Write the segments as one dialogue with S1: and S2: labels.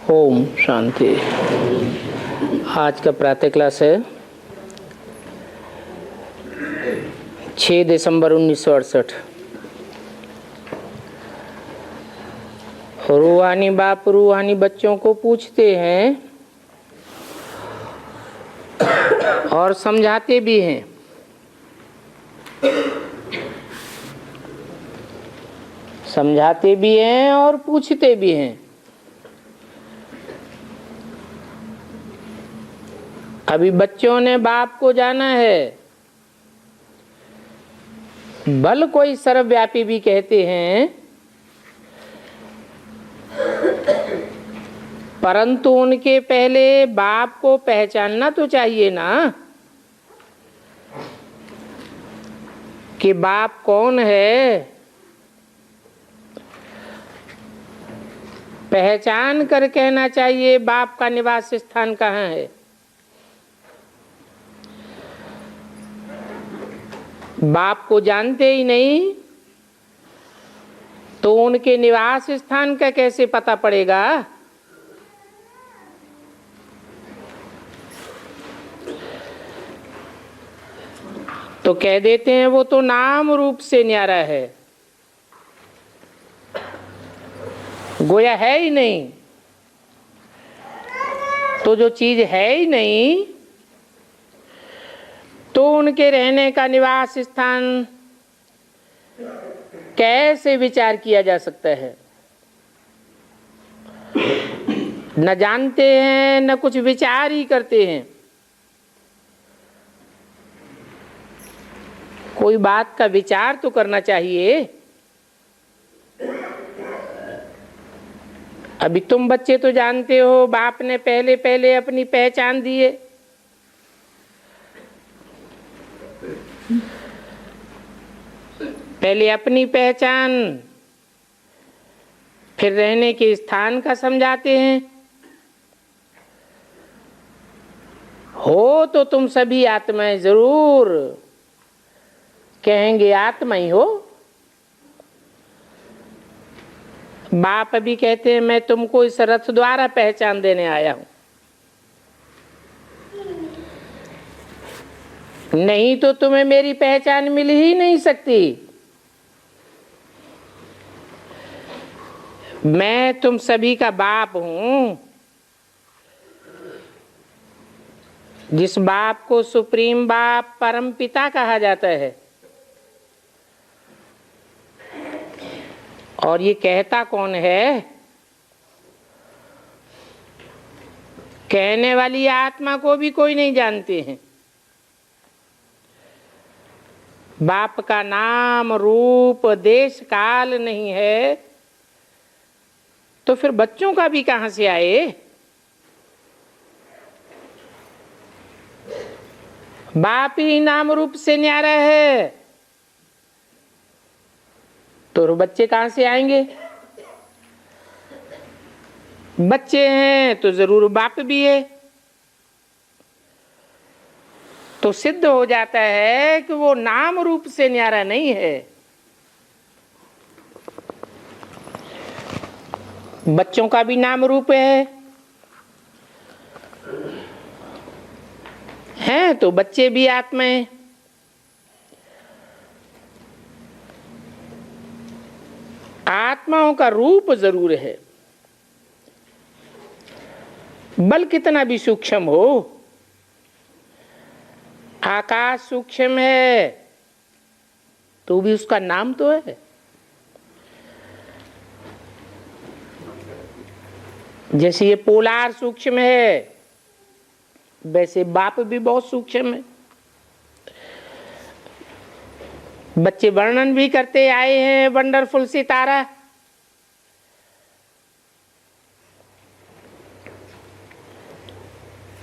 S1: ओम शांति। आज का प्रातः क्लास है 6 दिसंबर 1968। रूहानी बाप रूहानी बच्चों को पूछते हैं और समझाते भी हैं। समझाते भी हैं और पूछते भी हैं। अभी बच्चों ने बाप को जाना है, बल कोई सर्वव्यापी भी कहते हैं, परंतु उनके पहले बाप को पहचानना तो चाहिए ना कि बाप कौन है। पहचान कर कहना चाहिए बाप का निवास स्थान कहाँ है। बाप को जानते ही नहीं तो उनके निवास स्थान का कैसे पता पड़ेगा। तो कह देते हैं वो तो नाम रूप से न्यारा है, गोया है ही नहीं। तो जो चीज है ही नहीं तो उनके रहने का निवास स्थान कैसे विचार किया जा सकता है। न जानते हैं न कुछ विचार ही करते हैं। कोई बात का विचार तो करना चाहिए। अभी तुम बच्चे तो जानते हो बाप ने पहले पहले अपनी पहचान दी है। पहले अपनी पहचान, फिर रहने के स्थान का समझाते हैं। हो तो तुम सभी आत्माएं जरूर कहेंगे आत्मा ही हो। बाप भी कहते हैं मैं तुमको इस रथ द्वारा पहचान देने आया हूं, नहीं तो तुम्हें मेरी पहचान मिल ही नहीं सकती। मैं तुम सभी का बाप हूं। जिस बाप को सुप्रीम बाप परम पिता कहा जाता है, और ये कहता कौन है? कहने वाली आत्मा को भी कोई नहीं जानते हैं। बाप का नाम रूप देश काल नहीं है तो फिर बच्चों का भी कहां से आए? बाप ही नाम रूप से न्यारा है तो बच्चे कहां से आएंगे? बच्चे हैं तो जरूर बाप भी है। तो सिद्ध हो जाता है कि वो नाम रूप से न्यारा नहीं है। बच्चों का भी नाम रूप है तो बच्चे भी आत्माएं। आत्माओं का रूप जरूर है, बल कितना भी सूक्ष्म हो। आकाश सूक्ष्म है तो भी उसका नाम तो है। जैसे ये पोलार सूक्ष्म है वैसे बाप भी बहुत सूक्ष्म है। बच्चे वर्णन भी करते आए हैं वंडरफुल सितारा।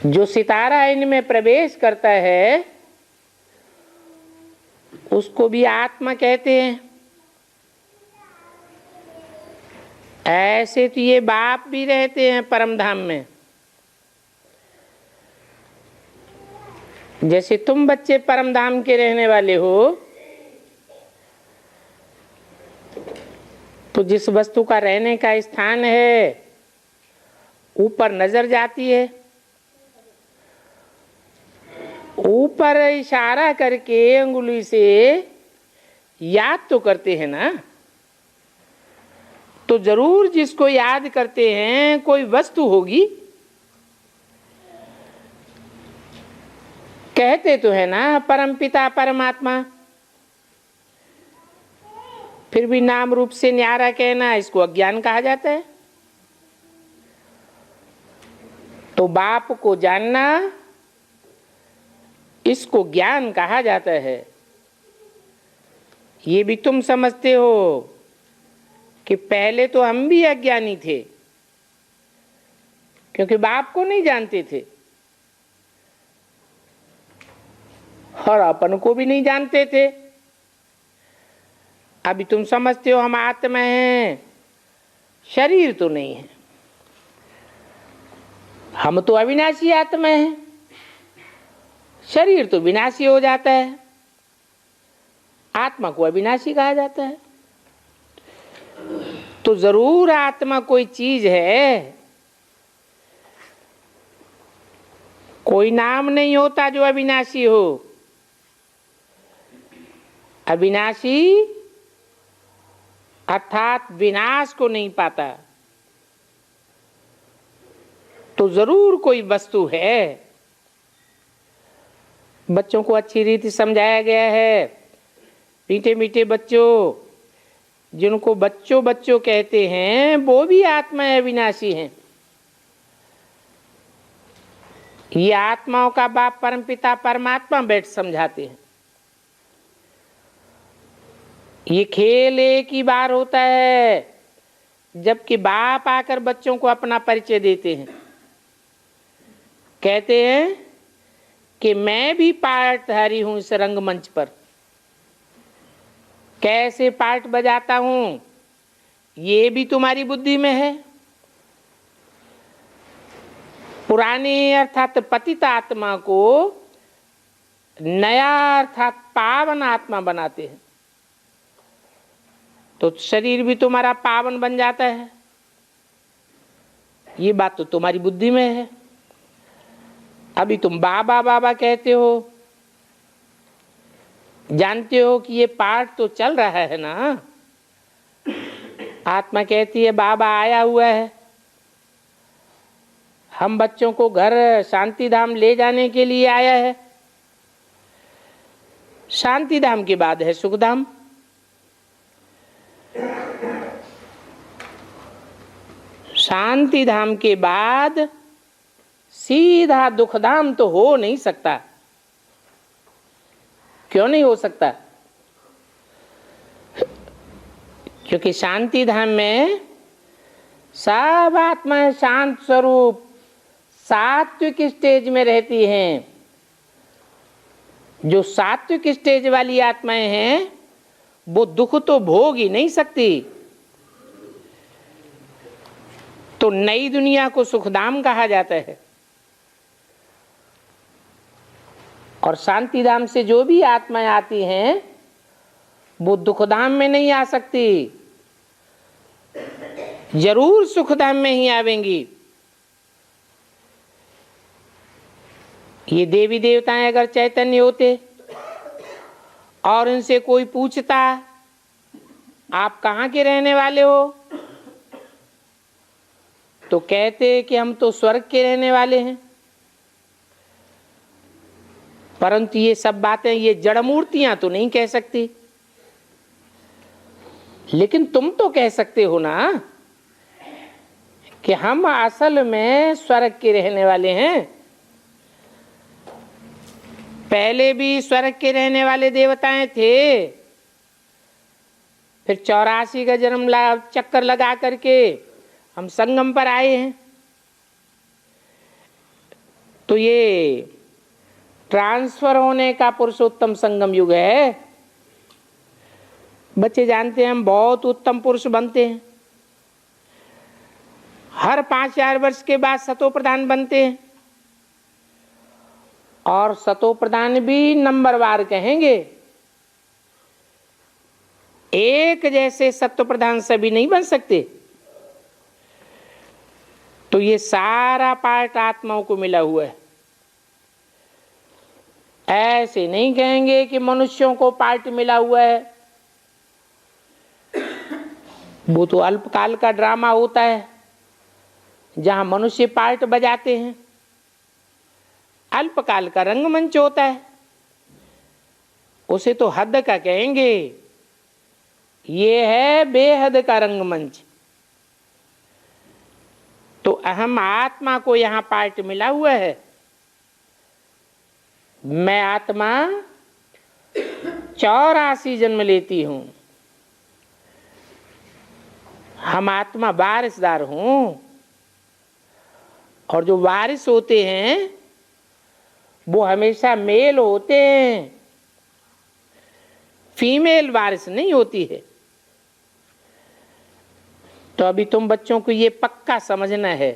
S1: जो सितारा इनमें प्रवेश करता है उसको भी आत्मा कहते हैं। ऐसे तो ये बाप भी रहते हैं परम धाम में। जैसे तुम बच्चे परम धाम के रहने वाले हो तो जिस वस्तु का रहने का स्थान है ऊपर नजर जाती है, ऊपर इशारा करके अंगुली से याद तो करते हैं ना। तो जरूर जिसको याद करते हैं कोई वस्तु होगी। कहते तो है ना परमपिता परमात्मा, फिर भी नाम रूप से न्यारा कहना, इसको अज्ञान कहा जाता है। तो बाप को जानना, इसको ज्ञान कहा जाता है। ये भी तुम समझते हो कि पहले तो हम भी अज्ञानी थे, क्योंकि बाप को नहीं जानते थे और अपन को भी नहीं जानते थे। अभी तुम समझते हो हम आत्मा हैं, शरीर तो नहीं है। हम तो अविनाशी आत्मा हैं, शरीर तो विनाशी हो जाता है। आत्मा को अविनाशी कहा जाता है। तो जरूर आत्मा कोई चीज है। कोई नाम नहीं होता जो अविनाशी हो। अविनाशी अर्थात विनाश को नहीं पाता। तो जरूर कोई वस्तु है। बच्चों को अच्छी रीति समझाया गया है। मीठे मीठे बच्चों, जिनको बच्चों बच्चों कहते हैं, वो भी आत्मा अविनाशी हैं। ये आत्माओं का बाप परमपिता परमात्मा बैठ समझाते हैं। ये खेल एक ही बार होता है, जबकि बाप आकर बच्चों को अपना परिचय देते हैं। कहते हैं कि मैं भी पार्टधारी हूं इस रंगमंच पर। कैसे पार्ट बजाता हूं ये भी तुम्हारी बुद्धि में है। पुराने अर्थात पतित आत्मा को नया अर्थात पावन आत्मा बनाते हैं, तो शरीर भी तुम्हारा पावन बन जाता है। ये बात तो तुम्हारी बुद्धि में है। अभी तुम बाबा बाबा कहते हो, जानते हो कि ये पाठ तो चल रहा है ना। आत्मा कहती है बाबा आया हुआ है, हम बच्चों को घर शांति धाम ले जाने के लिए आया है। शांति धाम के बाद है सुख धाम। शांति धाम के बाद सीधा दुख धाम तो हो नहीं सकता। क्यों नहीं हो सकता? क्योंकि शांति धाम में सब आत्माएं शांत स्वरूप सात्विक स्टेज में रहती हैं। जो सात्विक स्टेज वाली आत्माएं हैं वो दुख तो भोग ही नहीं सकती। तो नई दुनिया को सुखधाम कहा जाता है। और शांति धाम से जो भी आत्माएं आती हैं वो दुखधाम में नहीं आ सकती, जरूर सुखधाम में ही आवेंगी। ये देवी देवताएं अगर चैतन्य होते और इनसे कोई पूछता आप कहाँ के रहने वाले हो, तो कहते कि हम तो स्वर्ग के रहने वाले हैं। परंतु ये सब बातें ये जड़ मूर्तियां तो नहीं कह सकती। लेकिन तुम तो कह सकते हो ना कि हम असल में स्वर्ग के रहने वाले हैं। पहले भी स्वर्ग के रहने वाले देवताएं थे, फिर 84 का जन्म चक्कर लगा करके हम संगम पर आए हैं। तो ये ट्रांसफर होने का पुरुषोत्तम संगम युग है। बच्चे जानते हैं हम बहुत उत्तम पुरुष बनते हैं। हर 5000 वर्ष के बाद सतो प्रधान बनते हैं, और सतो प्रधान भी नंबरवार कहेंगे। एक जैसे सत्व प्रधान सभी नहीं बन सकते। तो ये सारा पार्ट आत्माओं को मिला हुआ है। ऐसे नहीं कहेंगे कि मनुष्यों को पार्ट मिला हुआ है, वो तो अल्पकाल का ड्रामा होता है जहां मनुष्य पार्ट बजाते हैं। अल्पकाल का रंगमंच होता है, उसे तो हद का कहेंगे। ये है बेहद का रंगमंच। तो अहम आत्मा को यहां पार्ट मिला हुआ है। मैं आत्मा 84 जन्म लेती हूं। हम आत्मा वारिसदार हूं, और जो वारिस होते हैं वो हमेशा मेल होते हैं, फीमेल वारिस नहीं होती है। तो अभी तुम बच्चों को ये पक्का समझना है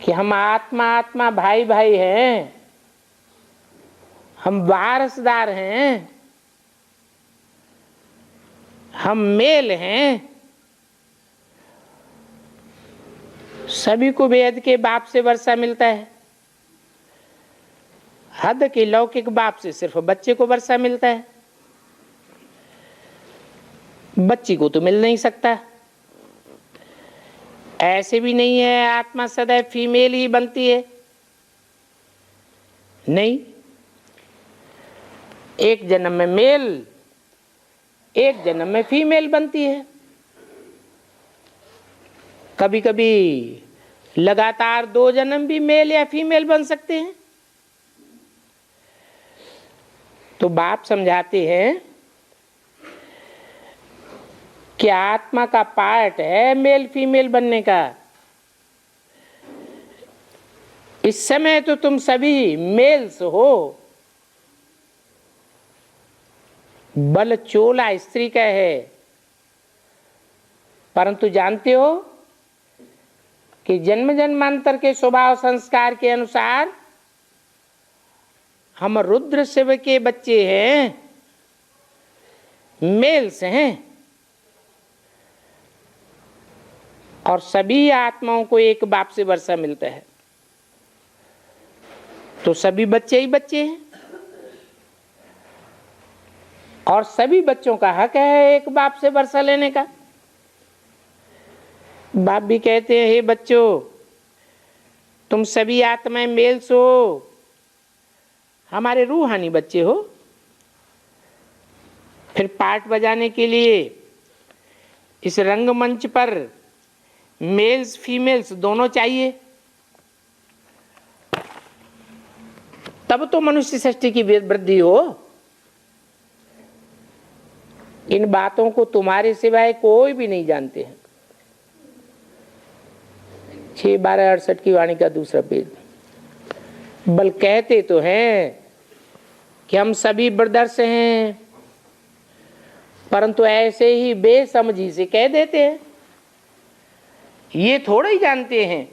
S1: कि हम आत्मा आत्मा भाई भाई हैं, हम वारिसदार हैं, हम मेल हैं। सभी को वेद के बाप से वर्षा मिलता है, हद के लौकिक बाप से सिर्फ बच्चे को वर्षा मिलता है, बच्ची को तो मिल नहीं सकता। ऐसे भी नहीं है आत्मा सदैव फीमेल ही बनती है, नहीं। एक जन्म में मेल, एक जन्म में फीमेल बनती है। कभी कभी लगातार 2 जन्म भी मेल या फीमेल बन सकते हैं। तो बाप समझाते हैं कि आत्मा का पार्ट है मेल फीमेल बनने का। इस समय तो तुम सभी मेल्स हो, बल चोला स्त्री का है, परंतु जानते हो कि जन्म जन्मांतर के स्वभाव संस्कार के अनुसार हम रुद्र शिव के बच्चे हैं, मेल्स हैं। और सभी आत्माओं को एक बाप से वर्षा मिलता है, तो सभी बच्चे ही बच्चे हैं, और सभी बच्चों का हक है एक बाप से वर्षा लेने का। बाप भी कहते हैं, हे बच्चों, तुम सभी आत्माएं मेल्स हो, हमारे रूहानी बच्चे हो। फिर पार्ट बजाने के लिए इस रंगमंच पर मेल्स फीमेल्स दोनों चाहिए, तब तो मनुष्य सृष्टि की वृद्धि हो। इन बातों को तुम्हारे सिवाय कोई भी नहीं जानते हैं। 6/12/68 की वाणी का दूसरा पेज। बल कहते तो हैं कि हम सभी ब्रदर्स हैं, परंतु ऐसे ही बेसमझी से कह देते हैं। ये थोड़ा ही जानते हैं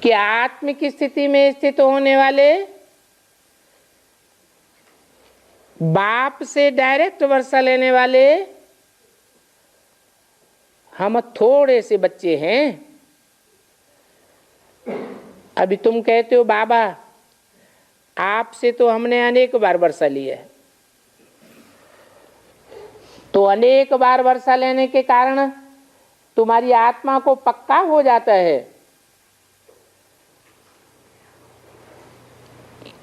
S1: कि आत्मिक स्थिति में स्थित होने वाले बाप से डायरेक्ट वर्षा लेने वाले हम थोड़े से बच्चे हैं। अभी तुम कहते हो बाबा आपसे तो हमने अनेक बार वर्षा लिया है, तो अनेक बार वर्षा लेने के कारण तुम्हारी आत्मा को पक्का हो जाता है।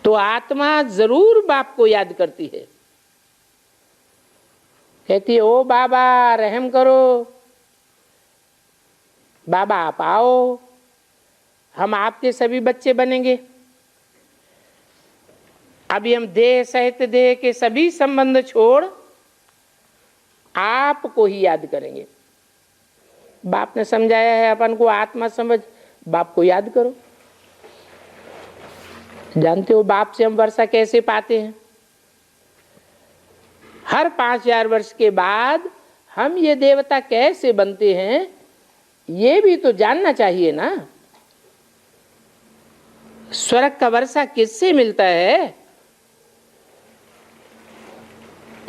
S1: तो आत्मा जरूर बाप को याद करती है, कहती है ओ बाबा रहम करो, बाबा आप आओ, हम आपके सभी बच्चे बनेंगे। अभी हम देह सहित देह के सभी संबंध छोड़ आपको ही याद करेंगे। बाप ने समझाया है अपन को आत्मा समझ, बाप को याद करो। जानते हो बाप से हम वर्षा कैसे पाते हैं? हर 5000 वर्ष के बाद हम ये देवता कैसे बनते हैं, ये भी तो जानना चाहिए ना। स्वर्ग का वर्षा किससे मिलता है,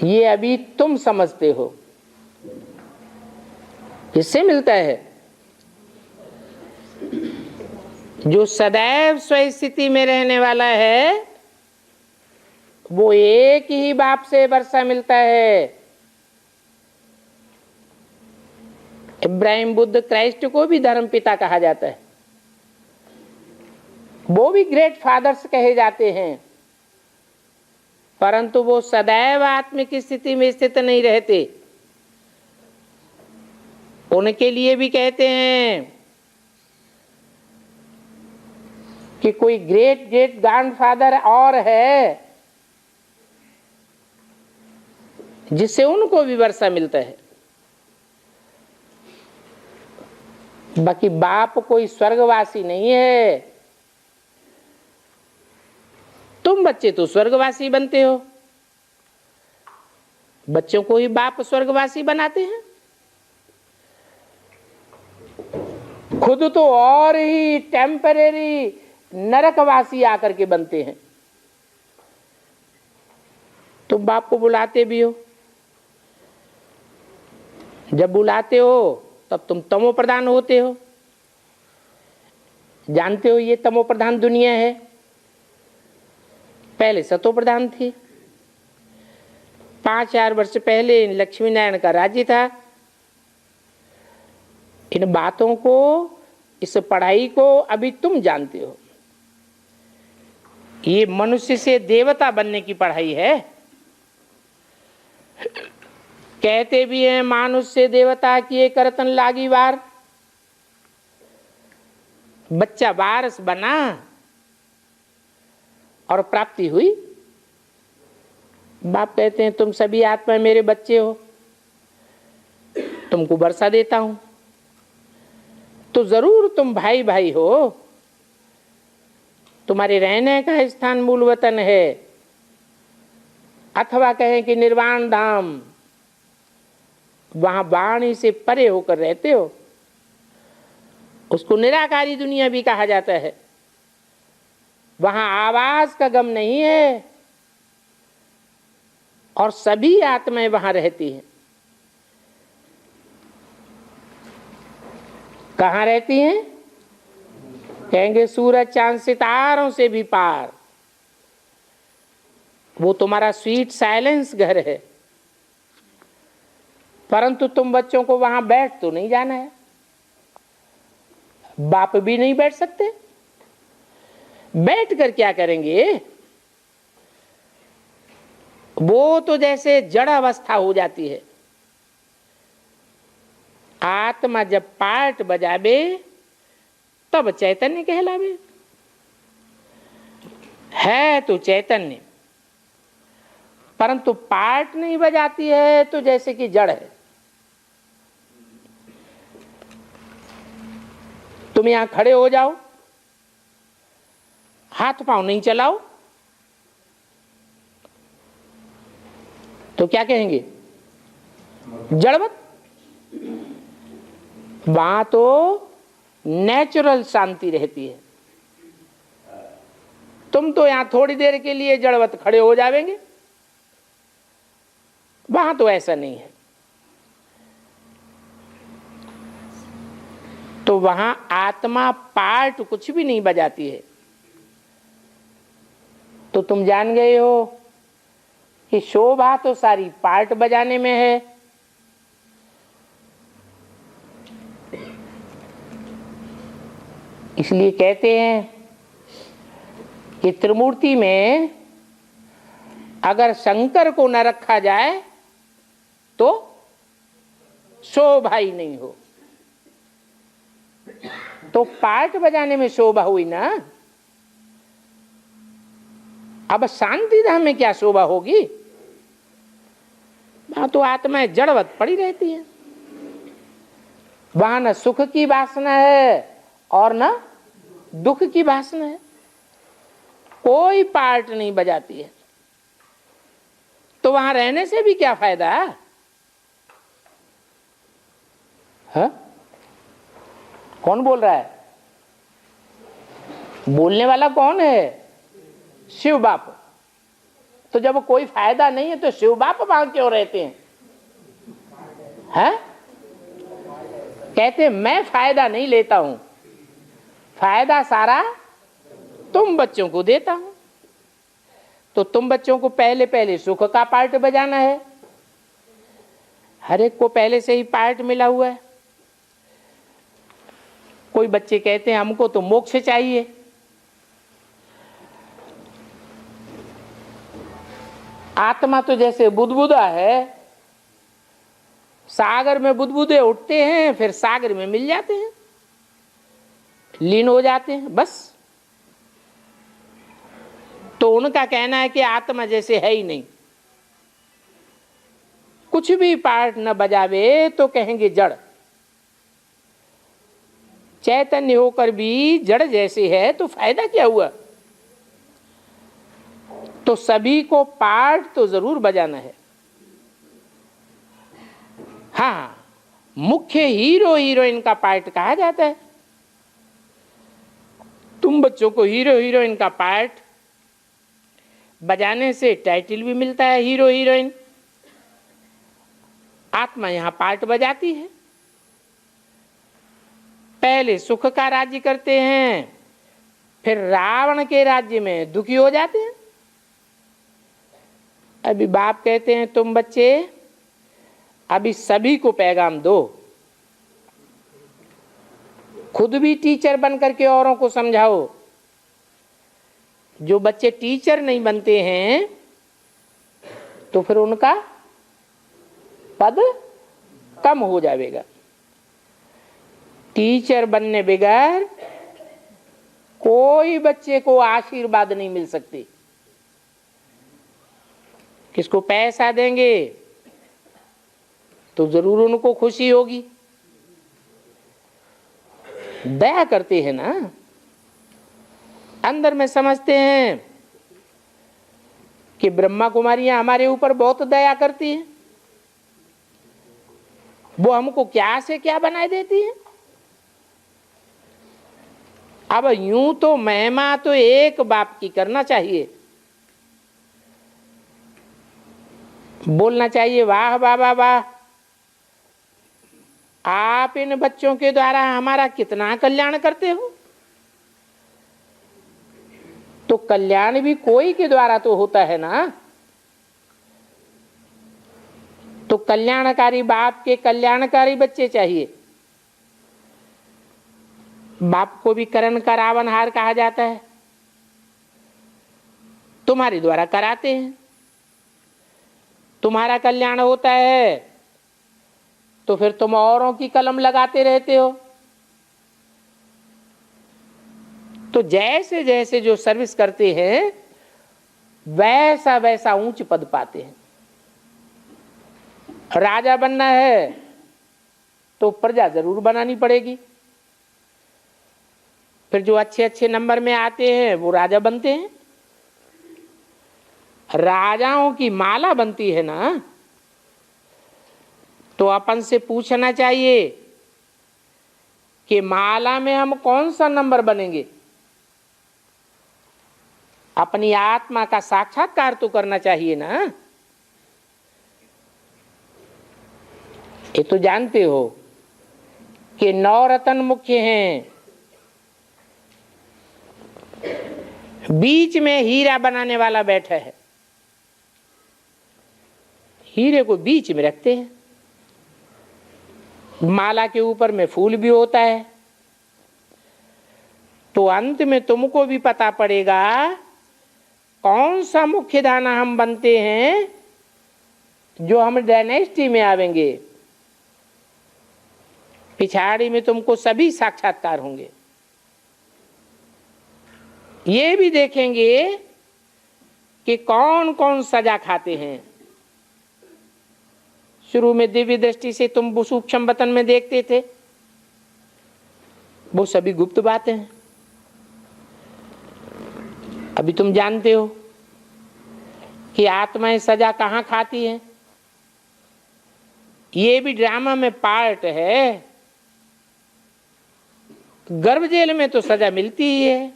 S1: ये अभी तुम समझते हो। किससे मिलता है? जो सदैव स्वस्थिति में रहने वाला है वो एक ही बाप से वर्षा मिलता है। इब्राहिम बुद्ध क्राइस्ट को भी धर्म पिता कहा जाता है, वो भी ग्रेट फादर्स कहे जाते हैं, परंतु वो सदैव आत्मिक स्थिति में स्थित नहीं रहते। उनके लिए भी कहते हैं कि कोई ग्रेट ग्रेट ग्रैंडफादर और है जिससे उनको भी वर्षा मिलता है। बाकी बाप कोई स्वर्गवासी नहीं है। तुम बच्चे तो स्वर्गवासी बनते हो, बच्चों को ही बाप स्वर्गवासी बनाते हैं, खुद तो और ही टेम्परेरी नरकवासी आकर के बनते हैं। तुम बाप को बुलाते भी हो, जब बुलाते हो तब तुम तमो प्रधान होते हो। जानते हो ये तमो प्रधान दुनिया है, पहले सतो प्रधान थी। 5,000 वर्ष पहले लक्ष्मी नारायण का राज्य था। इन बातों को, इस पढ़ाई को अभी तुम जानते हो। ये मनुष्य से देवता बनने की पढ़ाई है। कहते भी हैं मानुष से देवता किए करतन लागी वार। बच्चा वारस बना और प्राप्ति हुई। बाप कहते हैं तुम सभी आत्मा मेरे बच्चे हो, तुमको वर्षा देता हूं, तो जरूर तुम भाई भाई हो। तुम्हारे रहने का स्थान मूल वतन है, अथवा कहें कि निर्वाण धाम, वहां वाणी से परे होकर रहते हो। उसको निराकारी दुनिया भी कहा जाता है। वहां आवाज का गम नहीं है और सभी आत्माएं वहां रहती हैं। कहां रहती हैं? कहेंगे सूरज चांद सितारों से भी पार। वो तुम्हारा स्वीट साइलेंस घर है, परंतु तुम बच्चों को वहां बैठ तो नहीं जाना है। बाप भी नहीं बैठ सकते। बैठ कर क्या करेंगे? वो तो जैसे जड़ अवस्था हो जाती है। आत्मा जब पार्ट बजावे तब चैतन्य कहलावे। है तो चैतन्य, परंतु पार्ट नहीं बजाती है तो जैसे कि जड़ है। तुम यहां खड़े हो जाओ, हाथ पांव नहीं चलाओ तो क्या कहेंगे? जड़वत। वहां तो नेचुरल शांति रहती है। तुम तो यहां थोड़ी देर के लिए जड़वत खड़े हो जाएंगे, वहां तो ऐसा नहीं है। तो वहां आत्मा पार्ट कुछ भी नहीं बजाती है। तो तुम जान गए हो कि शोभा तो सारी पार्ट बजाने में है। इसलिए कहते हैं कि त्रिमूर्ति में अगर शंकर को न रखा जाए तो शोभा ही नहीं हो। तो पार्ट बजाने में शोभा हुई ना। अब शांति धाम में क्या शोभा होगी? वहां तो आत्माएं जड़वत पड़ी रहती है। वहां न सुख की वासना है और न दुख की वासना है। कोई पार्ट नहीं बजाती है। तो वहां रहने से भी क्या फायदा है? कौन बोल रहा है? बोलने वाला कौन है? शिव बाप। तो जब कोई फायदा नहीं है तो शिव बाप वहां क्यों रहते हैं? कहते मैं फायदा नहीं लेता हूं, फायदा सारा तुम बच्चों को देता हूं। तो तुम बच्चों को पहले पहले सुख का पार्ट बजाना है। हर एक को पहले से ही पार्ट मिला हुआ है। कोई बच्चे कहते हैं हमको तो मोक्ष चाहिए, आत्मा तो जैसे बुदबुदा है, सागर में बुदबुदे उठते हैं, फिर सागर में मिल जाते हैं, लीन हो जाते हैं, बस। तो उनका कहना है कि आत्मा जैसे है ही नहीं, कुछ भी पार्ट न बजावे तो कहेंगे जड़, चैतन्य होकर भी जड़ जैसे है तो फायदा क्या हुआ। तो सभी को पार्ट तो जरूर बजाना है। हाँ, मुख्य हीरो हीरोइन का पार्ट कहा जाता है। तुम बच्चों को हीरो हीरोइन का पार्ट बजाने से टाइटल भी मिलता है हीरो हीरोइन। आत्मा यहां पार्ट बजाती है। पहले सुख का राज्य करते हैं, फिर रावण के राज्य में दुखी हो जाते हैं। अभी बाप कहते हैं तुम बच्चे अभी सभी को पैगाम दो, खुद भी टीचर बन करके औरों को समझाओ। जो बच्चे टीचर नहीं बनते हैं तो फिर उनका पद कम हो जाएगा। टीचर बनने बगैर कोई बच्चे को आशीर्वाद नहीं मिल सकती। किसको पैसा देंगे तो जरूर उनको खुशी होगी, दया करते हैं ना, अंदर में समझते हैं कि ब्रह्मा कुमारियां हमारे ऊपर बहुत दया करती हैं, वो हमको क्या से क्या बनाए देती हैं। अब यूं तो महिमा तो एक बाप की करना चाहिए, बोलना चाहिए वाह बाबा वाह, आप इन बच्चों के द्वारा हमारा कितना कल्याण करते हो। तो कल्याण भी कोई के द्वारा तो होता है ना। तो कल्याणकारी बाप के कल्याणकारी बच्चे चाहिए। बाप को भी करण का रावणहार कहा जाता है। तुम्हारे द्वारा कराते हैं, तुम्हारा कल्याण होता है तो फिर तुम औरों की कलम लगाते रहते हो। तो जैसे जैसे जो सर्विस करते हैं वैसा वैसा ऊंच पद पाते हैं। राजा बनना है तो प्रजा जरूर बनानी पड़ेगी। फिर जो अच्छे अच्छे नंबर में आते हैं वो राजा बनते हैं। राजाओं की माला बनती है ना, तो अपन से पूछना चाहिए कि माला में हम कौन सा नंबर बनेंगे। अपनी आत्मा का साक्षात्कार तो करना चाहिए ना। ये तो जानते हो कि 9 रत्न मुख्य हैं, बीच में हीरा बनाने वाला बैठा है। हीरे को बीच में रखते हैं, माला के ऊपर में फूल भी होता है। तो अंत में तुमको भी पता पड़ेगा कौन सा मुख्य दाना हम बनते हैं, जो हम डायनेस्टी में आवेंगे। पिछाड़ी में तुमको सभी साक्षात्कार होंगे। ये भी देखेंगे कि कौन कौन सजा खाते हैं। शुरू में दिव्य दृष्टि से तुम सूक्ष्म वतन में देखते थे, वो सभी गुप्त बातें हैं। अभी तुम जानते हो कि आत्माएं सजा कहां खाती हैं। ये भी ड्रामा में पार्ट है। गर्भ जेल में तो सजा मिलती ही है।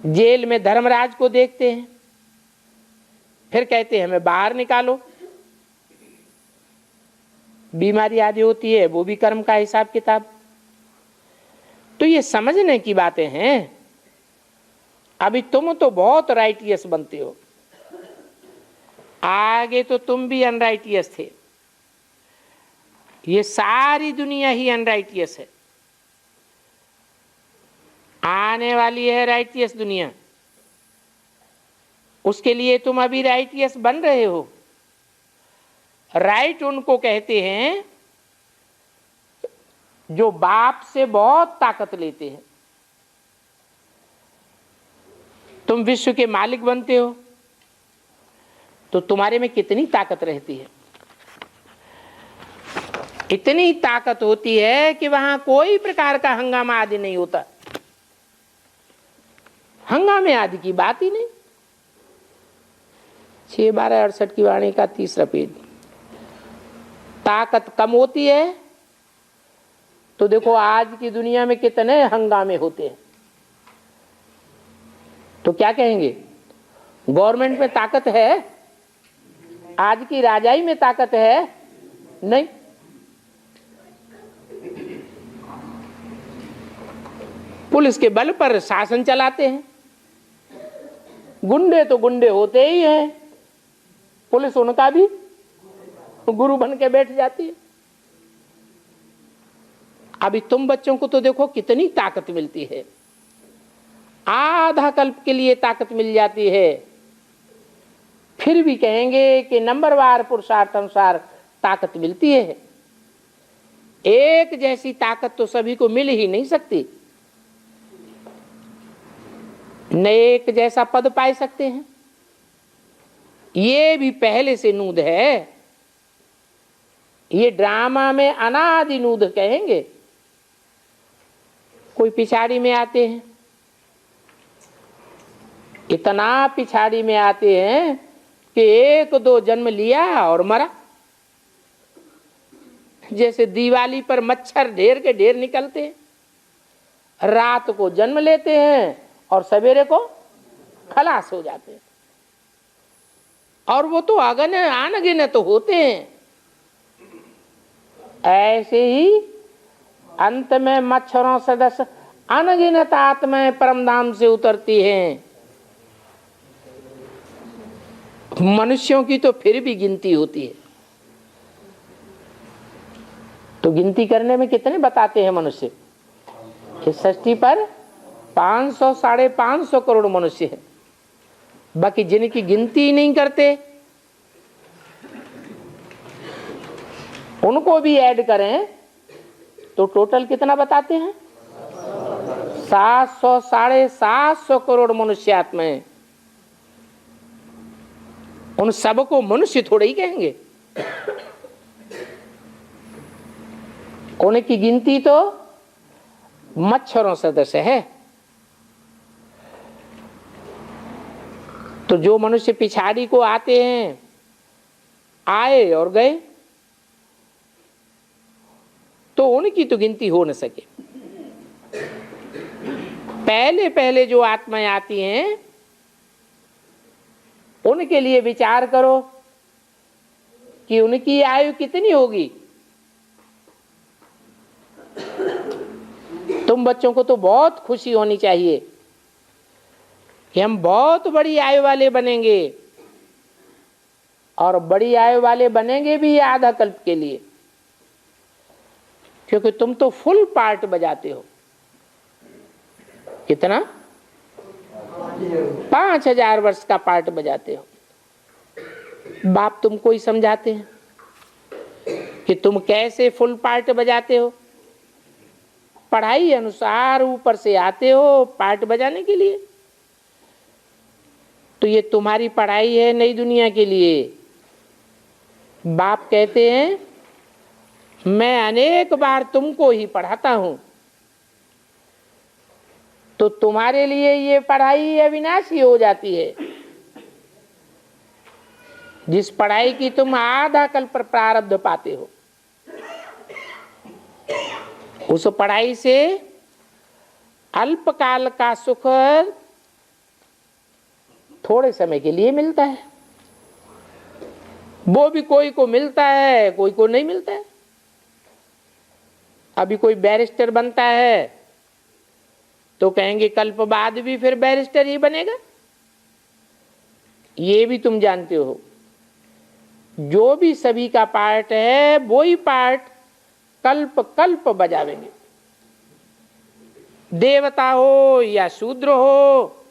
S1: जेल में धर्मराज को देखते हैं, फिर कहते हैं हमें बाहर निकालो। बीमारी आदि होती है वो भी कर्म का हिसाब किताब। तो ये समझने की बातें हैं। अभी तुम तो बहुत राइटियस बनते हो, आगे तो तुम भी अनराइटियस थे। ये सारी दुनिया ही अनराइटियस है, आने वाली है राइटियस दुनिया। उसके लिए तुम अभी राइटियस बन रहे हो। राइट उनको कहते हैं जो बाप से बहुत ताकत लेते हैं। तुम विश्व के मालिक बनते हो तो तुम्हारे में कितनी ताकत रहती है। इतनी ताकत होती है कि वहां कोई प्रकार का हंगामा आदि नहीं होता। हंगामे आदि की बात ही नहीं। 6/12/68 की वाणी का 3रा पेज। ताकत कम होती है तो देखो आज की दुनिया में कितने हंगामे होते हैं। तो क्या कहेंगे, गवर्नमेंट में ताकत है? आज की राजाई में ताकत है? नहीं। पुलिस के बल पर शासन चलाते हैं। गुंडे तो गुंडे होते ही हैं, पुलिस उनका भी गुरु बन के बैठ जाती है। अभी तुम बच्चों को तो देखो कितनी ताकत मिलती है। आधा कल्प के लिए ताकत मिल जाती है, फिर भी कहेंगे कि नंबरवार पुरुषार्थ अनुसार ताकत मिलती है। एक जैसी ताकत तो सभी को मिल ही नहीं सकती। न एक जैसा पद पाए सकते हैं, ये भी पहले से नूद है। ये ड्रामा में अनादि नूद कहेंगे। कोई पिछाड़ी में आते हैं, इतना पिछाड़ी में आते हैं कि 1-2 जन्म लिया और मरा। जैसे दिवाली पर मच्छर ढेर के ढेर निकलते हैं, रात को जन्म लेते हैं और सवेरे को खलास हो जाते हैं। और वो तो अनगिनत तो होते हैं। ऐसे ही अंत में मच्छरों सदस्य अनगिनत आत्माएं परमधाम से उतरती हैं। मनुष्यों की तो फिर भी गिनती होती है। तो गिनती करने में कितने बताते हैं मनुष्य? इस सृष्टि पर 500 550 करोड़ मनुष्य है, बाकी जिनकी गिनती ही नहीं करते उनको भी ऐड करें तो टोटल कितना बताते हैं? 700 750 करोड़ मनुष्य आत्माएं। उन सबको मनुष्य थोड़े ही कहेंगे। उनकी गिनती तो मच्छरों सदस्य है। तो जो मनुष्य पिछाड़ी को आते हैं, आए और गए, तो उनकी तो गिनती हो न सके। पहले पहले जो आत्माएं आती हैं उनके लिए विचार करो कि उनकी आयु कितनी होगी। तुम बच्चों को तो बहुत खुशी होनी चाहिए कि हम बहुत बड़ी आयु वाले बनेंगे, और बड़ी आयु वाले बनेंगे भी आधा कल्प के लिए, क्योंकि तुम तो फुल पार्ट बजाते हो। कितना? 5000 वर्ष का पार्ट बजाते हो। बाप तुमको ही समझाते हैं कि तुम कैसे फुल पार्ट बजाते हो। पढ़ाई अनुसार ऊपर से आते हो पार्ट बजाने के लिए। तो ये तुम्हारी पढ़ाई है नई दुनिया के लिए। बाप कहते हैं मैं अनेक बार तुमको ही पढ़ाता हूं, तो तुम्हारे लिए ये पढ़ाई अविनाशी हो जाती है। जिस पढ़ाई की तुम आधा कल्प पर प्रारब्ध पाते हो, उस पढ़ाई से अल्पकाल का सुख थोड़े समय के लिए मिलता है। वो भी कोई को मिलता है, कोई को नहीं मिलता है। अभी कोई बैरिस्टर बनता है तो कहेंगे कल्प बाद भी फिर बैरिस्टर ही बनेगा। ये भी तुम जानते हो, जो भी सभी का पार्ट है वो ही पार्ट कल्प कल्प बजावेंगे। देवता हो या शूद्र हो,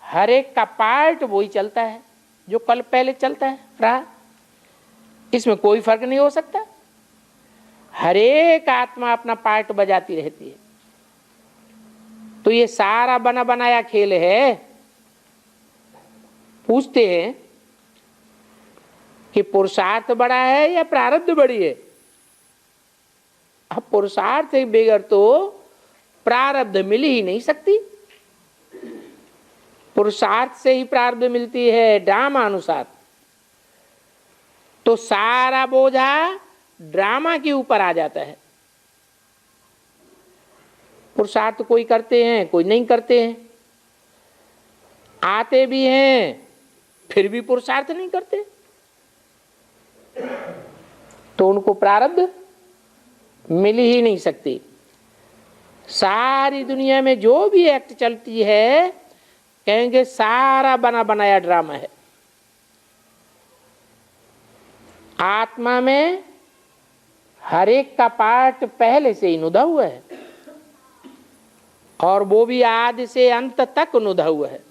S1: हर एक का पार्ट वो ही चलता है जो कल्प पहले चलता है रहा। इसमें कोई फर्क नहीं हो सकता। हर एक आत्मा अपना पार्ट बजाती रहती है। तो ये सारा बना बनाया खेल है। पूछते हैं कि पुरुषार्थ बड़ा है या प्रारब्ध बड़ी है? अब पुरुषार्थ के बगैर तो प्रारब्ध मिल ही नहीं सकती। पुरुषार्थ से ही प्रारब्ध मिलती है ड्रामा अनुसार। तो सारा बोझा ड्रामा के ऊपर आ जाता है। पुरुषार्थ कोई करते हैं, कोई नहीं करते हैं। आते भी हैं फिर भी पुरुषार्थ नहीं करते, तो उनको प्रारब्ध मिल ही नहीं सकती। सारी दुनिया में जो भी एक्ट चलती है कहेंगे सारा बना बनाया ड्रामा है। आत्मा में हर एक का पार्ट पहले से ही नुदा हुआ है, और वो भी आदि से अंत तक नुदा हुआ है।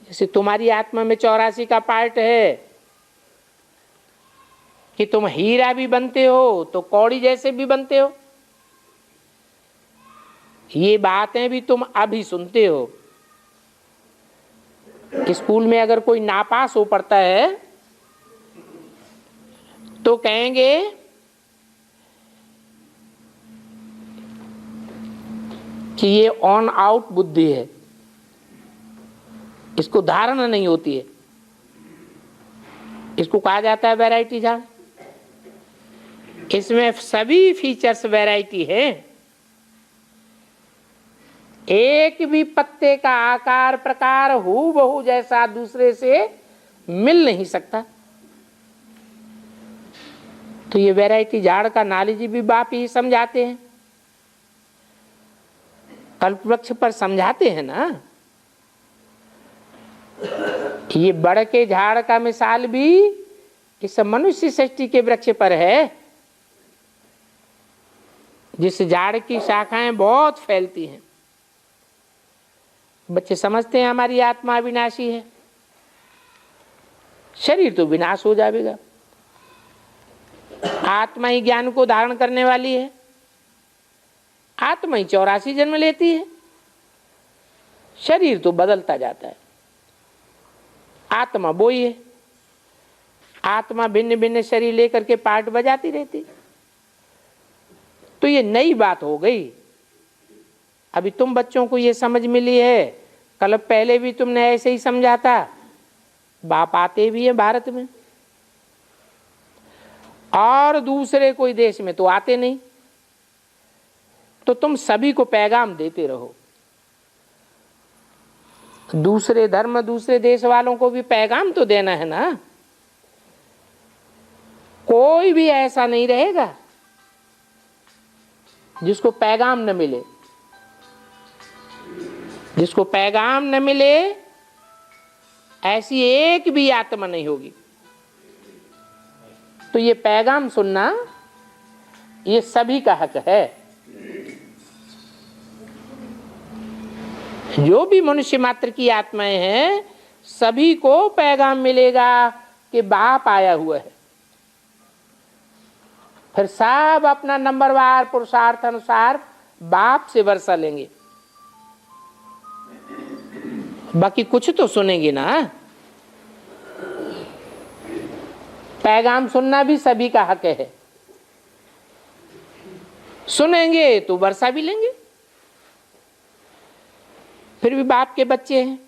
S1: जैसे तुम्हारी आत्मा में 84 का पार्ट है कि तुम हीरा भी बनते हो तो कौड़ी जैसे भी बनते हो। ये बातें भी तुम अभी सुनते हो। स्कूल में अगर कोई नापास हो पड़ता है तो कहेंगे कि ये ऑन आउट बुद्धि है, इसको धारणा नहीं होती है। इसको कहा जाता है वैरायटी झाड़। इसमें सभी फीचर्स वैरायटी है। एक भी पत्ते का आकार प्रकार हूबहू जैसा दूसरे से मिल नहीं सकता। तो ये वैरायटी झाड़ का नॉलेज भी बाप ही समझाते हैं। कल्प वृक्ष पर समझाते हैं ना। ये बड़ के झाड़ का मिसाल भी इस मनुष्य सृष्टि के वृक्ष पर है, जिस झाड़ की शाखाएं बहुत फैलती हैं। बच्चे समझते हैं हमारी आत्मा अविनाशी है, शरीर तो विनाश हो जाएगा। आत्मा ही ज्ञान को धारण करने वाली है। आत्मा ही 84 जन्म लेती है, शरीर तो बदलता जाता है। आत्मा वही है। आत्मा भिन्न भिन्न शरीर लेकर के पार्ट बजाती रहती। तो ये नई बात हो गई। अभी तुम बच्चों को ये समझ मिली है, कल पहले भी तुमने ऐसे ही समझा था। बाप आते भी हैं भारत में, और दूसरे कोई देश में तो आते नहीं। तो तुम सभी को पैगाम देते रहो। दूसरे धर्म दूसरे देश वालों को भी पैगाम तो देना है ना। कोई भी ऐसा नहीं रहेगा जिसको पैगाम न मिले। जिसको पैगाम न मिले ऐसी एक भी आत्मा नहीं होगी। तो ये पैगाम सुनना ये सभी का हक है। जो भी मनुष्य मात्र की आत्माएं हैं सभी को पैगाम मिलेगा कि बाप आया हुआ है। फिर सब अपना नंबरवार पुरुषार्थ अनुसार बाप से वर्षा लेंगे। बाकी कुछ तो सुनेंगे ना। पैगाम सुनना भी सभी का हक है। सुनेंगे तो वर्षा भी लेंगे। फिर भी बाप के बच्चे हैं।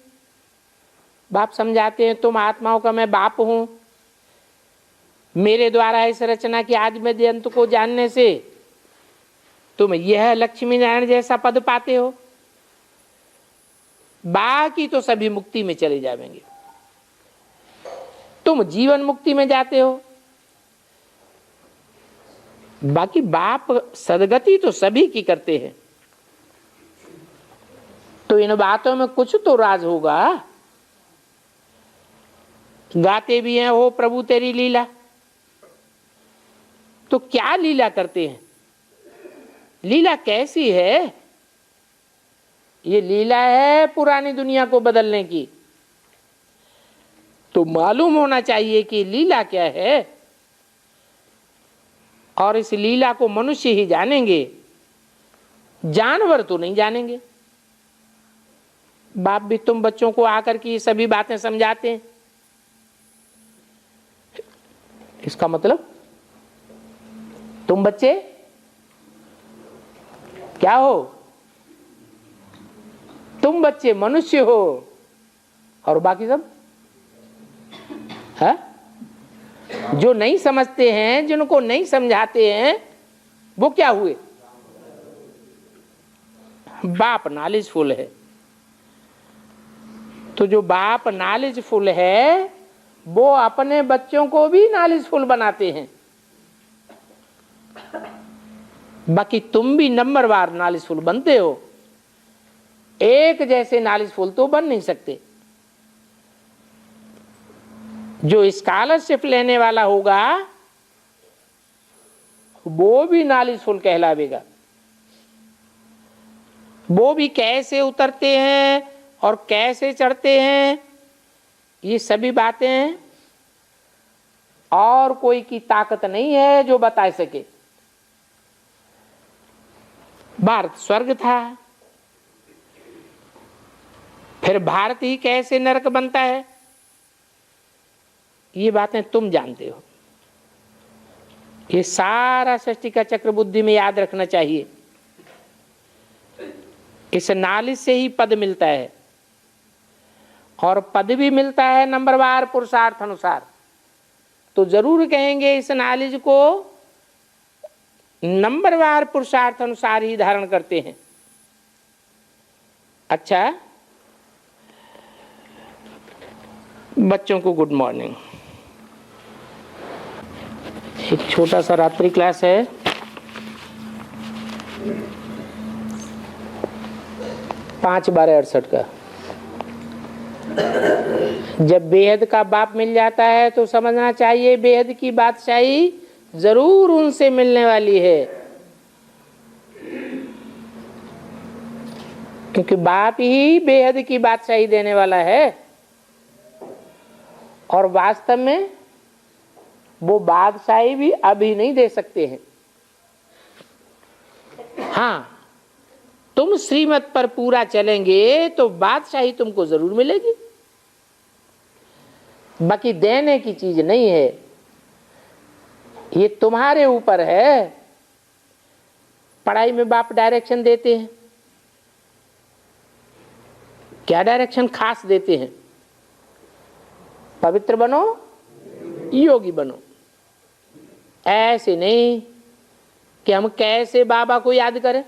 S1: बाप समझाते हैं तुम आत्माओं का मैं बाप हूं। मेरे द्वारा इस रचना की आदि मध्य अंत को जानने से तुम यह लक्ष्मी नारायण जैसा पद पाते हो। बाकी तो सभी मुक्ति में चले जाएंगे। तुम जीवन मुक्ति में जाते हो। बाकी बाप सदगति तो सभी की करते हैं, तो इन बातों में कुछ तो राज होगा। गाते भी हैं हो प्रभु तेरी लीला, तो क्या लीला करते हैं, लीला कैसी है? ये लीला है पुरानी दुनिया को बदलने की। तो मालूम होना चाहिए कि लीला क्या है, और इस लीला को मनुष्य ही जानेंगे, जानवर तो नहीं जानेंगे। बाप भी तुम बच्चों को आकर के ये सभी बातें समझाते हैं, इसका मतलब तुम बच्चे क्या हो? तुम बच्चे मनुष्य हो, और बाकी सब है जो नहीं समझते हैं, जिनको नहीं समझाते हैं, वो क्या हुए? बाप नॉलेजफुल है। तो जो बाप नॉलेजफुल है वो अपने बच्चों को भी नॉलेजफुल बनाते हैं। बाकी तुम भी नंबरवार नॉलेजफुल बनते हो, एक जैसे नॉलेजफुल तो बन नहीं सकते। जो स्कॉलरशिप लेने वाला होगा वो भी नॉलेजफुल कहलावेगा। वो भी कैसे उतरते हैं और कैसे चढ़ते हैं, ये सभी बातें और कोई की ताकत नहीं है जो बता सके। भारत स्वर्ग था, फिर भारत ही कैसे नरक बनता है, ये बातें तुम जानते हो। ये सारा सृष्टि का चक्र बुद्धि में याद रखना चाहिए। इस नॉलेज से ही पद मिलता है, और पद भी मिलता है नंबरवार पुरुषार्थ अनुसार। तो जरूर कहेंगे इस नॉलेज को नंबरवार पुरुषार्थ अनुसार ही धारण करते हैं। अच्छा, बच्चों को गुड मॉर्निंग। एक छोटा सा रात्रि क्लास है। पाँच 12:68 का। जब बेहद का बाप मिल जाता है तो समझना चाहिए बेहद की बादशाही जरूर उनसे मिलने वाली है, क्योंकि बाप ही बेहद की बादशाही देने वाला है। और वास्तव में वो बादशाही भी अभी नहीं दे सकते हैं। हाँ, तुम श्रीमत पर पूरा चलेंगे तो बादशाही तुमको जरूर मिलेगी, बाकी देने की चीज नहीं है, ये तुम्हारे ऊपर है। पढ़ाई में बाप डायरेक्शन देते हैं, क्या डायरेक्शन खास देते हैं? पवित्र बनो, योगी बनो। ऐसे नहीं कि हम कैसे बाबा को याद करें।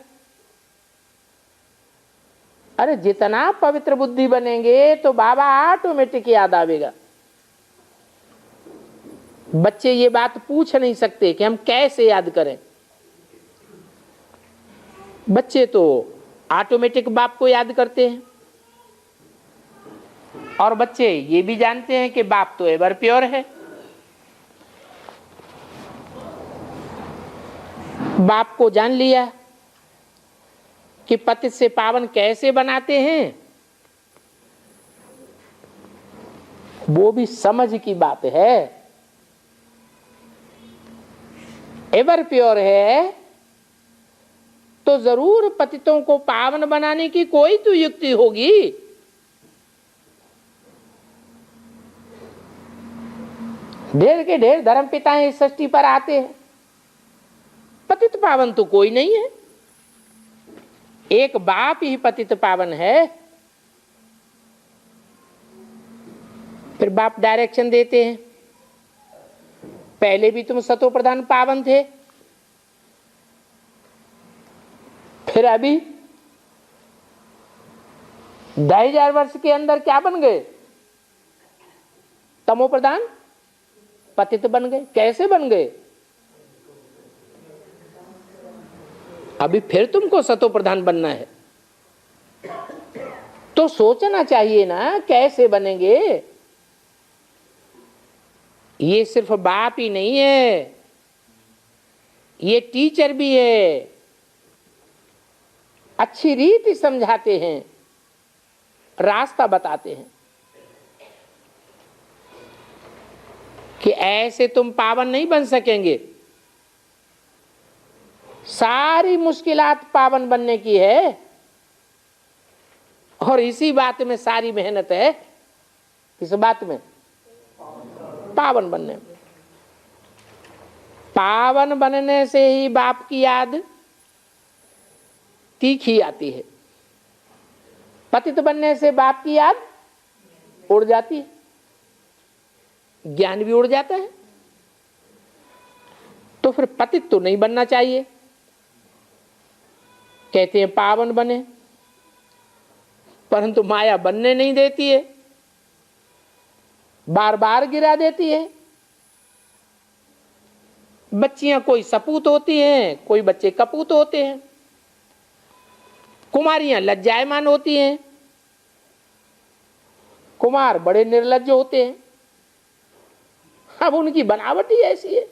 S1: अरे जितना पवित्र बुद्धि बनेंगे तो बाबा ऑटोमेटिक याद आवेगा। बच्चे ये बात पूछ नहीं सकते कि हम कैसे याद करें। बच्चे तो ऑटोमेटिक बाप को याद करते हैं, और बच्चे ये भी जानते हैं कि बाप तो एवर प्योर है। बाप को जान लिया कि पतित से पावन कैसे बनाते हैं, वो भी समझ की बात है। एवर प्योर है तो जरूर पतितों को पावन बनाने की कोई तो युक्ति होगी। ढेर के ढेर धर्म पिताएं इस सृष्टि पर आते हैं, पतित पावन तो कोई नहीं है, एक बाप ही पतित पावन है। फिर बाप डायरेक्शन देते हैं, पहले भी तुम सतो प्रधान पावन थे, फिर अभी 2000 वर्ष के अंदर क्या बन गए? तमो प्रधान पतित बन गए। कैसे बन गए? अभी फिर तुमको सतो प्रधान बनना है, तो सोचना चाहिए ना कैसे बनेंगे। ये सिर्फ बाप ही नहीं है, ये टीचर भी है, अच्छी रीति समझाते हैं, रास्ता बताते हैं कि ऐसे तुम पावन नहीं बन सकेंगे। सारी मुश्किलात पावन बनने की है, और इसी बात में सारी मेहनत है। किस बात में? पावन बनने में। पावन बनने से ही बाप की याद तीखी आती है, पतित बनने से बाप की याद उड़ जाती है, ज्ञान भी उड़ जाता है। तो फिर पतित तो नहीं बनना चाहिए। कहते हैं पावन बने, परंतु माया बनने नहीं देती है, बार बार गिरा देती है। बच्चियां कोई सपूत होती हैं, कोई बच्चे कपूत होते हैं, कुमारियां लज्जायमान होती हैं, कुमार बड़े निर्लज्ज होते हैं। अब उनकी बनावट ही ऐसी है।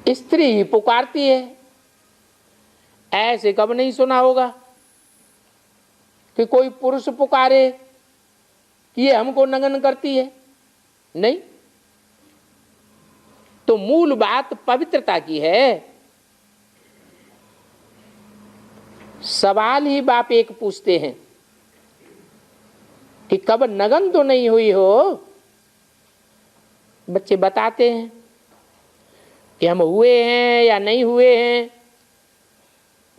S1: स्त्री ही पुकारती है। ऐसे कब नहीं सुना होगा कि कोई पुरुष पुकारे कि ये हमको नग्न करती है? नहीं। तो मूल बात पवित्रता की है। सवाल ही बाप एक पूछते हैं कि कब नग्न तो नहीं हुई हो? बच्चे बताते हैं कि हम हुए हैं या नहीं हुए हैं।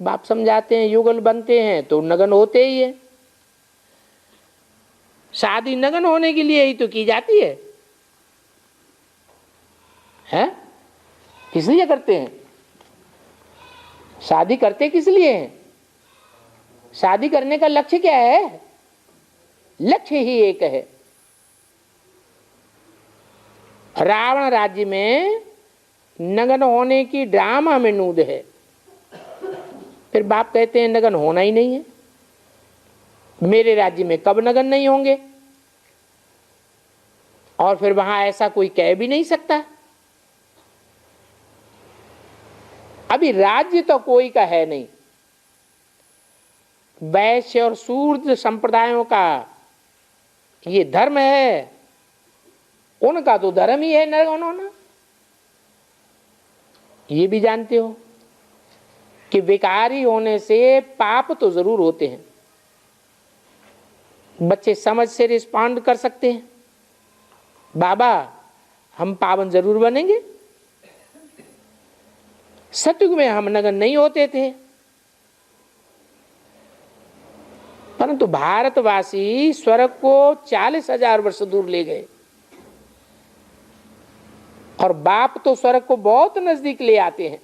S1: बाप समझाते हैं युगल बनते हैं तो नग्न होते ही है। शादी नग्न होने के लिए ही तो की जाती है, हैं? किस लिए करते हैं? शादी करते किस लिए हैं? शादी करने का लक्ष्य क्या है? लक्ष्य ही एक है। रावण राज्य में नग्न होने की ड्रामा में नूद है। फिर बाप कहते हैं नग्न होना ही नहीं है। मेरे राज्य में कब नग्न नहीं होंगे? और फिर वहां ऐसा कोई कह भी नहीं सकता। अभी राज्य तो कोई का है नहीं। वैश्य और शूद्र संप्रदायों का ये धर्म है, उनका तो धर्म ही है नग्न होना। ये भी जानते हो कि विकारी होने से पाप तो जरूर होते हैं। बच्चे समझ से रिस्पॉन्ड कर सकते हैं, बाबा हम पावन जरूर बनेंगे। सतयुग में हम नग्न नहीं होते थे, परंतु भारतवासी स्वर्ग को 40,000 वर्ष दूर ले गए, और बाप तो स्वर्ग को बहुत नजदीक ले आते हैं।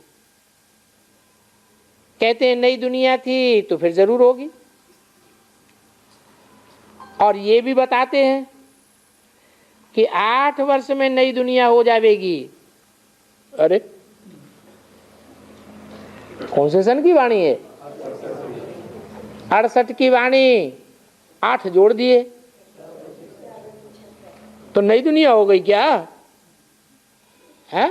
S1: कहते हैं नई दुनिया थी तो फिर जरूर होगी, और ये भी बताते हैं कि 8 वर्ष में नई दुनिया हो जाएगी। अरे कौन से सन की वाणी है? 68 की वाणी, 8 जोड़ दिए तो नई दुनिया हो गई क्या है?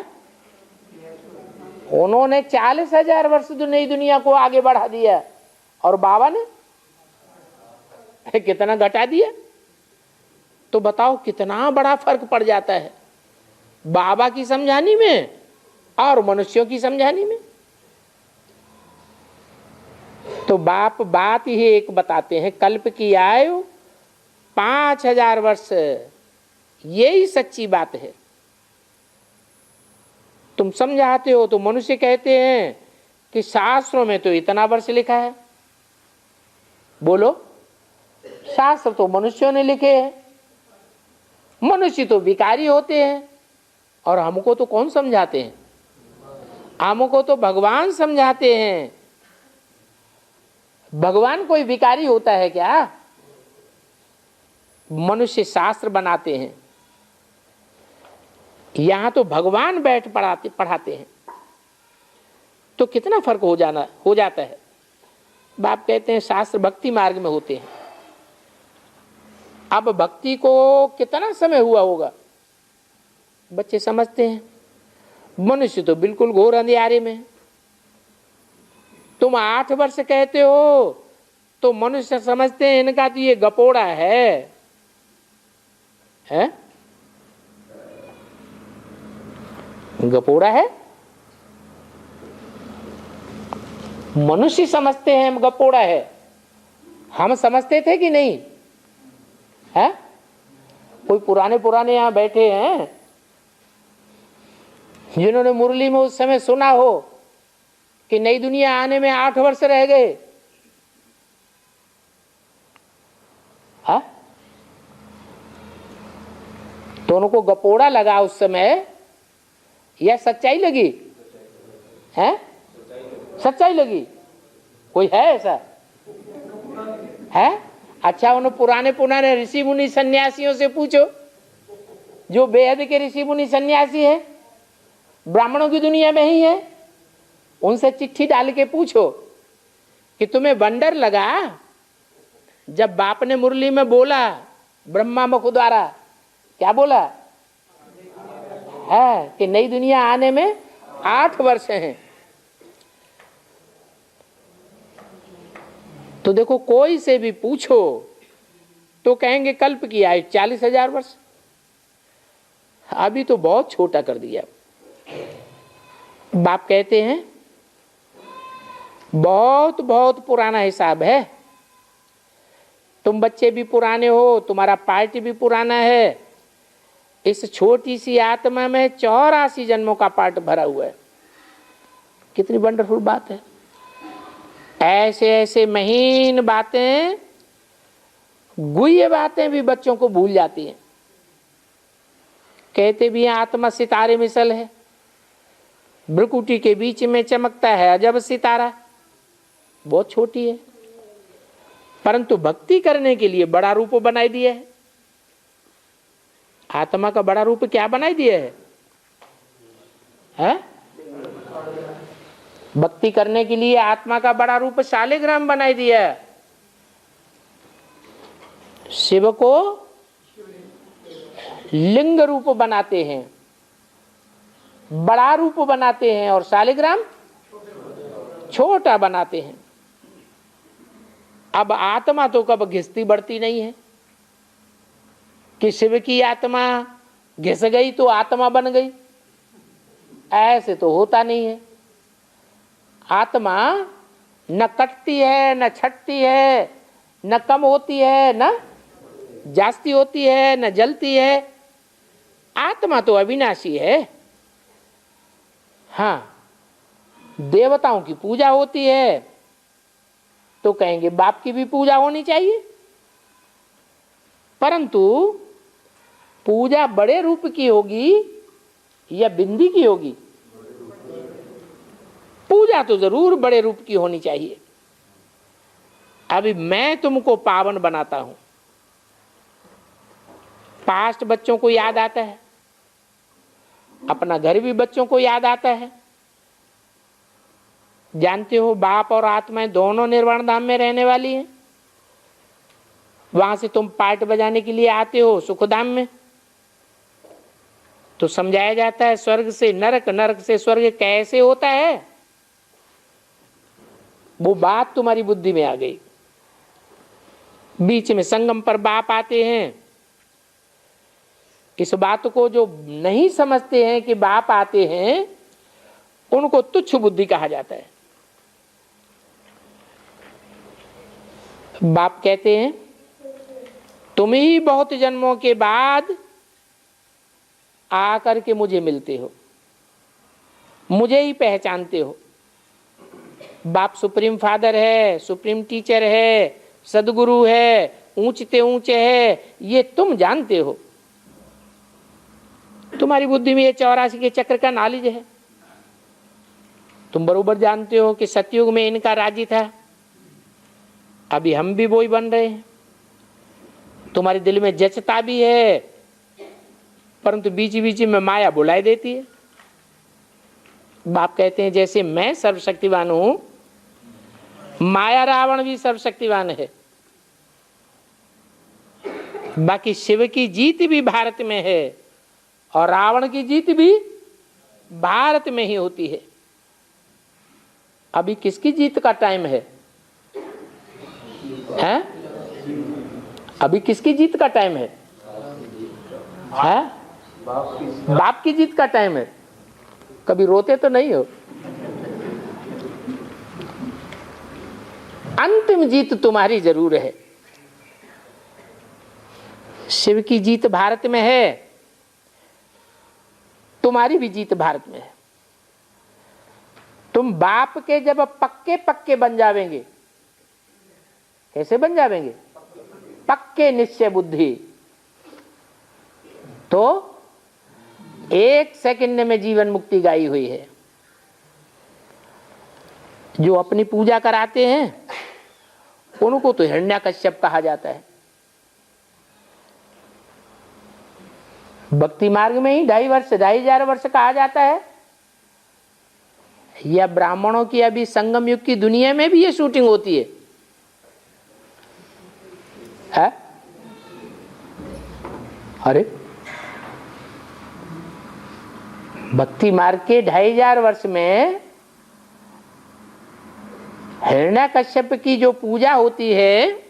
S1: उन्होंने 40,000 वर्ष तो नई दुनिया को आगे बढ़ा दिया, और बाबा ने कितना घटा दिया। तो बताओ कितना बड़ा फर्क पड़ जाता है बाबा की समझानी में और मनुष्यों की समझानी में। तो बाप बात ही एक बताते हैं, कल्प की आयु 5,000 वर्ष, यही सच्ची बात है। तुम समझाते हो तो मनुष्य कहते हैं कि शास्त्रों में तो इतना वर्ष लिखा है। बोलो, शास्त्र तो मनुष्यों ने लिखे हैं, मनुष्य तो विकारी होते हैं, और हमको तो कौन समझाते हैं? हमको तो भगवान समझाते हैं। भगवान कोई विकारी होता है क्या? मनुष्य शास्त्र बनाते हैं, यहां तो भगवान बैठ पढ़ाते हैं। तो कितना फर्क हो जाता है। बाप कहते हैं शास्त्र भक्ति मार्ग में होते हैं। अब भक्ति को कितना समय हुआ होगा, बच्चे समझते हैं। मनुष्य तो बिल्कुल घोर अंधियारे में। तुम 8 वर्ष कहते हो तो मनुष्य समझते हैं इनका तो ये गपोड़ा है, गपोड़ा है। मनुष्य समझते हैं गपोड़ा है। हम समझते थे कि नहीं है? कोई पुराने यहां बैठे हैं जिन्होंने मुरली में उस समय सुना हो कि नई दुनिया आने में 8 वर्ष रह गए? हा? तो उनको गपोड़ा लगा उस समय या सच्चाई लगी है? सच्चाई लगी। कोई है ऐसा है? अच्छा, उन पुराने ऋषि मुनि सन्यासियों से पूछो, जो बेहद के ऋषि मुनि सन्यासी है, ब्राह्मणों की दुनिया में ही है, उनसे चिट्ठी डाल के पूछो कि तुम्हें वंडर लगा जब बाप ने मुरली में बोला ब्रह्मा मुख द्वारा, क्या बोला है कि नई दुनिया आने में 8 वर्ष हैं। तो देखो, कोई से भी पूछो तो कहेंगे कल्प की आयु 40,000 वर्ष। अभी तो बहुत छोटा कर दिया। बाप कहते हैं बहुत बहुत पुराना हिसाब है। तुम बच्चे भी पुराने हो, तुम्हारा पार्टी भी पुराना है। इस छोटी सी आत्मा में 84 जन्मों का पार्ट भरा हुआ है। कितनी वंडरफुल बात है। ऐसे ऐसे महीन बातें, गुह्य बातें भी बच्चों को भूल जाती हैं। कहते भी हैं आत्मा सितारे मिसल है, भ्रुकुटी के बीच में चमकता है अजब सितारा। बहुत छोटी है, परंतु भक्ति करने के लिए बड़ा रूप बनाई दिया है। आत्मा का बड़ा रूप क्या बनाई दिया है? भक्ति करने के लिए आत्मा का बड़ा रूप शालिग्राम बनाई दिया है। शिव को लिंग रूप बनाते हैं, बड़ा रूप बनाते हैं, और शालिग्राम छोटा बनाते हैं। अब आत्मा तो कब घिसती बढ़ती नहीं है कि शिव की आत्मा घिस गई तो आत्मा बन गई, ऐसे तो होता नहीं है। आत्मा न कटती है, न छटती है, न कम होती है, न जास्ती होती है, न जलती है। आत्मा तो अविनाशी है। हाँ, देवताओं की पूजा होती है तो कहेंगे बाप की भी पूजा होनी चाहिए, परंतु पूजा बड़े रूप की होगी या बिंदी की होगी? पूजा तो जरूर बड़े रूप की होनी चाहिए। अभी मैं तुमको पावन बनाता हूं, पास्ट बच्चों को याद आता है, अपना घर भी बच्चों को याद आता है। जानते हो बाप और आत्माएं दोनों निर्वाण धाम में रहने वाली हैं। वहां से तुम पार्ट बजाने के लिए आते हो सुखधाम में, तो समझाया जाता है स्वर्ग से नरक, नरक से स्वर्ग कैसे होता है। वो बात तुम्हारी बुद्धि में आ गई। बीच में संगम पर बाप आते हैं। इस बात को जो नहीं समझते हैं कि बाप आते हैं, उनको तुच्छ बुद्धि कहा जाता है। बाप कहते हैं तुम ही बहुत जन्मों के बाद आकर के मुझे मिलते हो, मुझे ही पहचानते हो। बाप सुप्रीम फादर है, सुप्रीम टीचर है, सदगुरु है, ऊंचते ऊंचे है, ये तुम जानते हो। तुम्हारी बुद्धि में ये 84 के चक्र का नॉलेज है। तुम बरोबर जानते हो कि सतयुग में इनका राज्य था, अभी हम भी वही बन रहे हैं। तुम्हारे दिल में जचता भी है, परंतु बीच बीच में माया बुलाई देती है। बाप कहते हैं जैसे मैं सर्वशक्तिवान हूं, माया रावण भी सर्वशक्तिवान है। बाकी शिव की जीत भी भारत में है और रावण की जीत भी भारत में ही होती है। अभी किसकी जीत का टाइम है? हैं? अभी किसकी जीत का टाइम है? हैं? बाप की जीत का टाइम है। कभी रोते तो नहीं हो? अंतिम जीत तुम्हारी जरूर है। शिव की जीत भारत में है, तुम्हारी भी जीत भारत में है। तुम बाप के जब पक्के पक्के बन जावेंगे, कैसे बन जावेंगे? पक्के निश्चय बुद्धि, तो 1 सेकंड में जीवन मुक्ति गाई हुई है। जो अपनी पूजा कराते हैं उनको तो हिरण्यकश्यप कहा जाता है। भक्ति मार्ग में ही 2,500 वर्ष कहा जाता है। या ब्राह्मणों की अभी संगम युग की दुनिया में भी ये शूटिंग होती है? अरे भक्ति मार्ग के 2,500 वर्ष में हिरण्यकश्यप की जो पूजा होती है,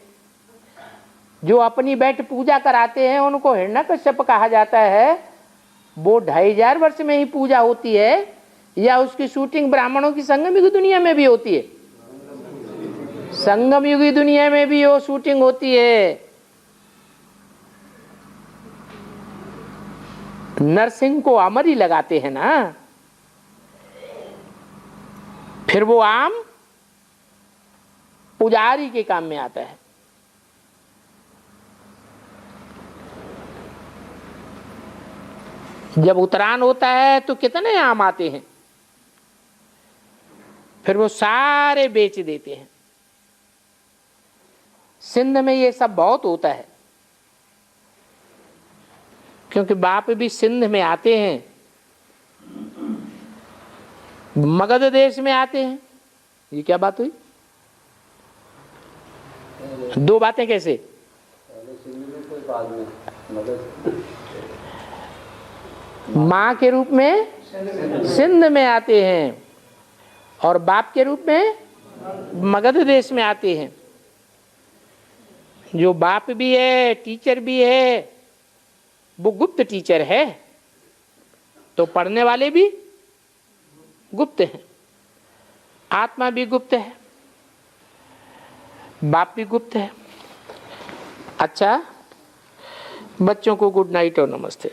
S1: जो अपनी बैठ पूजा कराते हैं उनको हिरण्यकश्यप कहा जाता है। वो 2,500 वर्ष में ही पूजा होती है या उसकी शूटिंग ब्राह्मणों की संगम युग दुनिया में भी होती है? संगम युगी दुनिया में भी वो शूटिंग होती है। नरसिंह को अमर ही लगाते हैं ना, फिर वो आम पुजारी के काम में आता है। जब उत्तरायण होता है तो कितने आम आते हैं, फिर वो सारे बेच देते हैं। सिंध में ये सब बहुत होता है, क्योंकि बाप भी सिंध में आते हैं, मगध देश में आते हैं। ये क्या बात हुई? दो बातें कैसे? माँ के रूप में सिंध में आते हैं और बाप के रूप में मगध देश में आते हैं। जो बाप भी है, टीचर भी है, वो गुप्त टीचर है, तो पढ़ने वाले भी गुप्त हैं। आत्मा भी गुप्त है, बाप भी गुप्त है। अच्छा, बच्चों को गुड नाइट और नमस्ते।